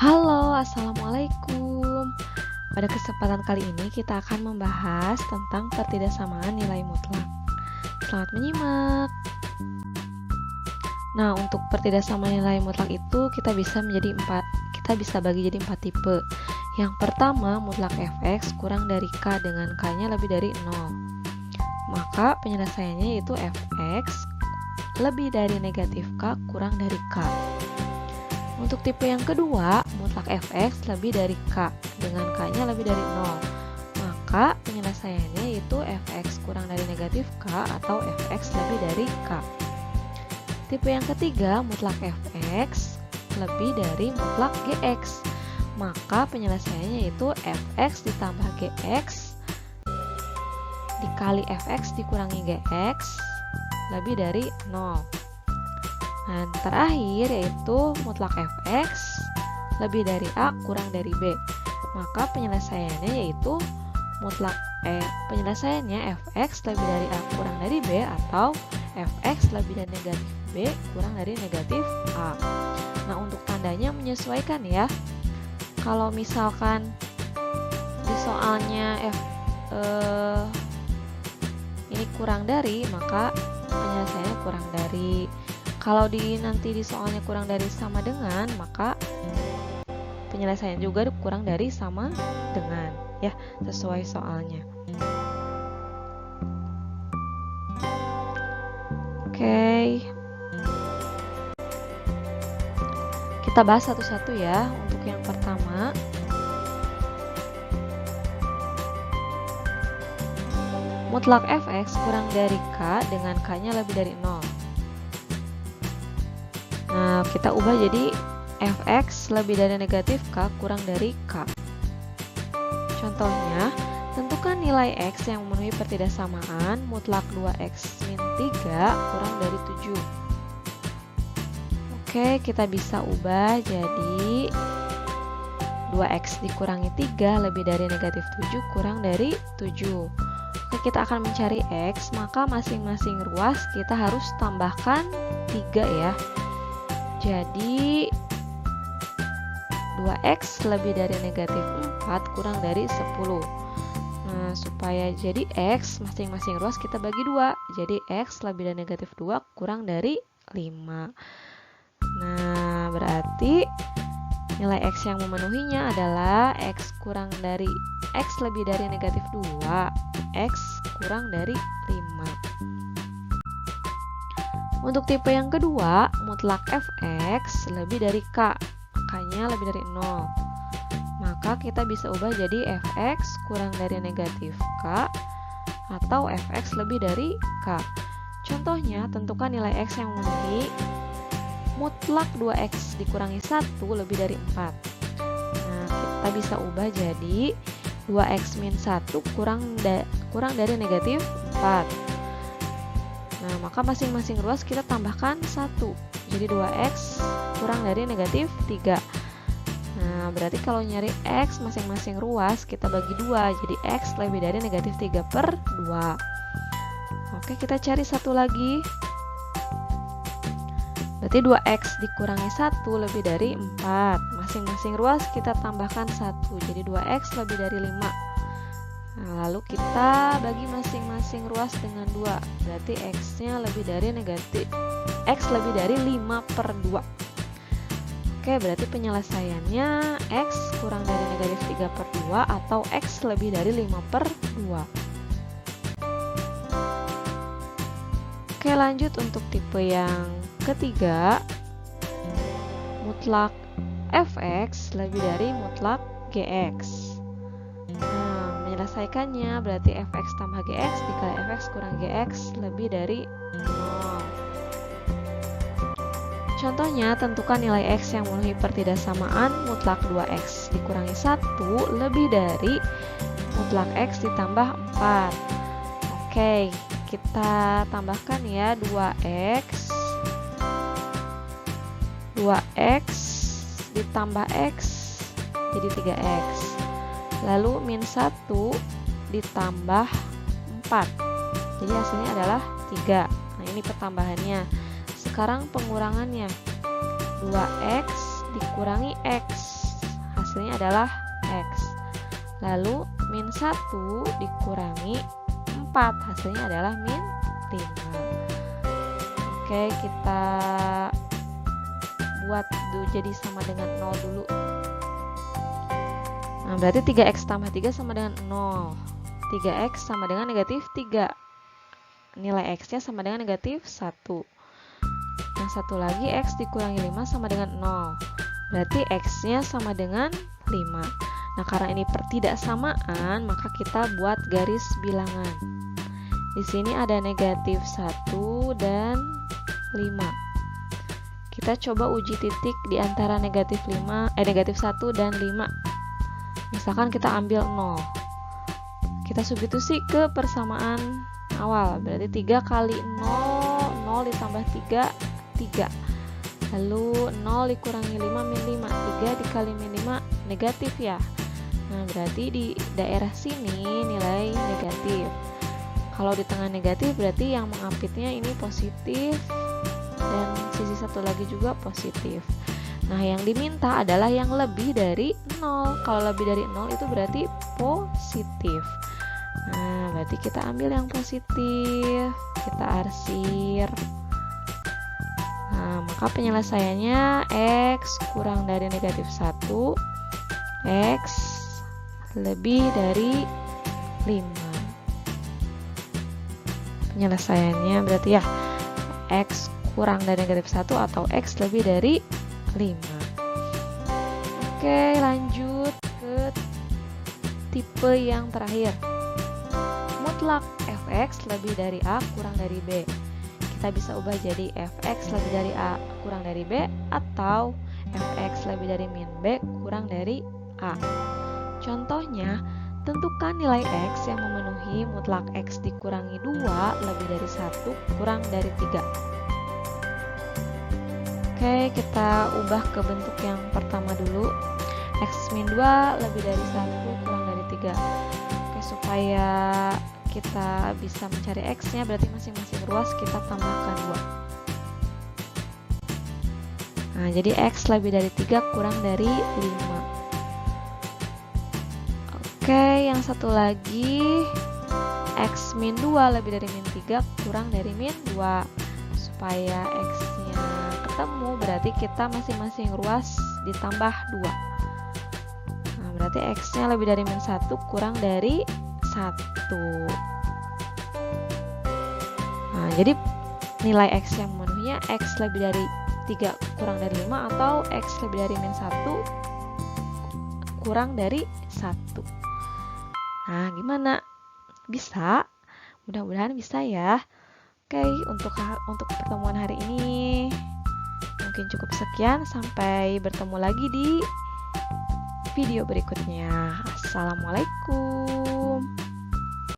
Halo, assalamualaikum. Pada kesempatan kali ini kita akan membahas tentang pertidaksamaan nilai mutlak. Selamat menyimak. Nah, untuk pertidaksamaan nilai mutlak itu kita bisa bagi jadi empat tipe. Yang pertama, mutlak fx kurang dari k dengan k-nya lebih dari 0. Maka penyelesaiannya yaitu fx lebih dari negatif k kurang dari k. Untuk tipe yang kedua, mutlak fx lebih dari k dengan k-nya lebih dari 0. Maka penyelesaiannya yaitu fx kurang dari negatif k atau fx lebih dari k. Tipe yang ketiga, mutlak fx lebih dari mutlak gx. Maka penyelesaiannya yaitu fx ditambah gx dikali fx dikurangi gx lebih dari 0. Dan terakhir yaitu mutlak fx lebih dari a kurang dari b. Maka penyelesaiannya yaitu penyelesaiannya fx lebih dari a kurang dari b atau fx lebih dari negatif b kurang dari negatif a. Nah, untuk tandanya menyesuaikan ya. Kalau misalkan di soalnya ini kurang dari, maka penyelesaiannya kurang dari. Kalau nanti di soalnya kurang dari sama dengan, maka penyelesaian juga kurang dari sama dengan, ya, sesuai soalnya. Oke. Kita bahas satu-satu ya. Untuk yang pertama, mutlak fx kurang dari k dengan k-nya lebih dari 0. Nah, kita ubah jadi fx lebih dari negatif k kurang dari k. Contohnya, tentukan nilai x yang memenuhi pertidaksamaan mutlak 2x min 3 kurang dari 7. Oke, kita bisa ubah jadi 2x dikurangi 3 lebih dari negatif 7 kurang dari 7. Oke, kita akan mencari x, maka masing-masing ruas kita harus tambahkan 3 ya. Jadi 2x lebih dari negatif 4 kurang dari 10. Nah, supaya jadi x, masing-masing ruas kita bagi 2. Jadi x lebih dari negatif 2 kurang dari 5. Nah, berarti nilai x yang memenuhinya adalah x lebih dari negatif 2, x kurang dari 5. Untuk tipe yang kedua, mutlak fx lebih dari k, k-nya lebih dari 0. Maka kita bisa ubah jadi fx kurang dari negatif k atau fx lebih dari k. Contohnya, tentukan nilai x yang memenuhi mutlak 2x dikurangi 1 lebih dari 4. Nah, kita bisa ubah jadi 2x min 1 kurang dari negatif 4. Nah, maka masing-masing ruas kita tambahkan 1. Jadi 2x kurang dari negatif 3. Nah, berarti kalau nyari x masing-masing ruas kita bagi 2. Jadi x lebih dari negatif 3 per 2. Oke, kita cari satu lagi. Berarti 2x dikurangi 1 lebih dari 4. Masing-masing ruas kita tambahkan 1. Jadi 2x lebih dari 5. Nah, lalu kita bagi masing-masing ruas dengan 2. Berarti x-nya lebih dari x lebih dari 5 per 2. Oke, berarti penyelesaiannya x kurang dari negatif 3 per 2 atau x lebih dari 5 per 2. Oke, lanjut untuk tipe yang ketiga, mutlak fx lebih dari mutlak gx. Nah, menyelesaikannya berarti fx tambah gx dikali fx kurang gx lebih dari 0. Contohnya, tentukan nilai x yang memenuhi pertidaksamaan mutlak 2x dikurangi 1 lebih dari mutlak x ditambah 4. Oke, kita tambahkan ya 2x ditambah x jadi 3x. Lalu min 1 ditambah 4. Jadi hasilnya adalah 3. Nah, ini pertambahannya. Sekarang pengurangannya. 2x dikurangi x hasilnya adalah X. Lalu min 1 dikurangi 4, hasilnya adalah min 5. Oke, kita buat jadi sama dengan 0 dulu. Nah, berarti 3x tambah 3 sama dengan 0. 3x sama dengan negatif 3. Nilai x-nya sama dengan negatif 1. Yang satu lagi, x dikurangi 5 sama dengan 0. Berarti x-nya sama dengan 5. Nah, karena ini pertidaksamaan, maka kita buat garis bilangan. Di sini ada negatif 1 dan 5. Kita coba uji titik di antara negatif 1 dan 5. Misalkan kita ambil 0. Kita substitusi ke persamaan awal. Berarti 3 kali 0, 0 ditambah 3, 3. Lalu 0 dikurangi 5 min 5. 3 dikali min 5 negatif ya. Nah, berarti di daerah sini nilai negatif. Kalau di tengah negatif berarti yang mengapitnya ini positif dan sisi satu lagi juga positif. Nah, yang diminta adalah yang lebih dari 0. Kalau lebih dari 0 itu berarti positif. Nah, berarti kita ambil yang positif, kita arsir. Nah, maka penyelesaiannya X kurang dari negatif 1, X lebih dari 5. Penyelesaiannya berarti ya X kurang dari negatif 1 atau X lebih dari 5. Oke, lanjut ke tipe yang terakhir. Mutlak fx lebih dari A kurang dari B. Kita bisa ubah jadi fx lebih dari A kurang dari B atau fx lebih dari min B kurang dari A. Contohnya, tentukan nilai x yang memenuhi mutlak x dikurangi 2 lebih dari 1 kurang dari 3. Oke, kita ubah ke bentuk yang pertama dulu. X min 2 lebih dari 1 kurang dari 3. Oke, supaya kita bisa mencari x-nya, berarti masing-masing ruas kita tambahkan 2. Nah, jadi x lebih dari 3 kurang dari 5. Oke, yang satu lagi, x min 2 lebih dari min 3 kurang dari min 2. Supaya x-nya ketemu, berarti kita masing-masing ruas ditambah 2. Nah, berarti x-nya lebih dari min 1 kurang dari 1. Nah, jadi nilai x yang memenuhinya x lebih dari 3 kurang dari 5 atau x lebih dari min 1 kurang dari 1. Nah, gimana? Bisa? Mudah-mudahan bisa ya. Oke, untuk pertemuan hari ini mungkin cukup sekian. Sampai bertemu lagi di video berikutnya. Assalamualaikum.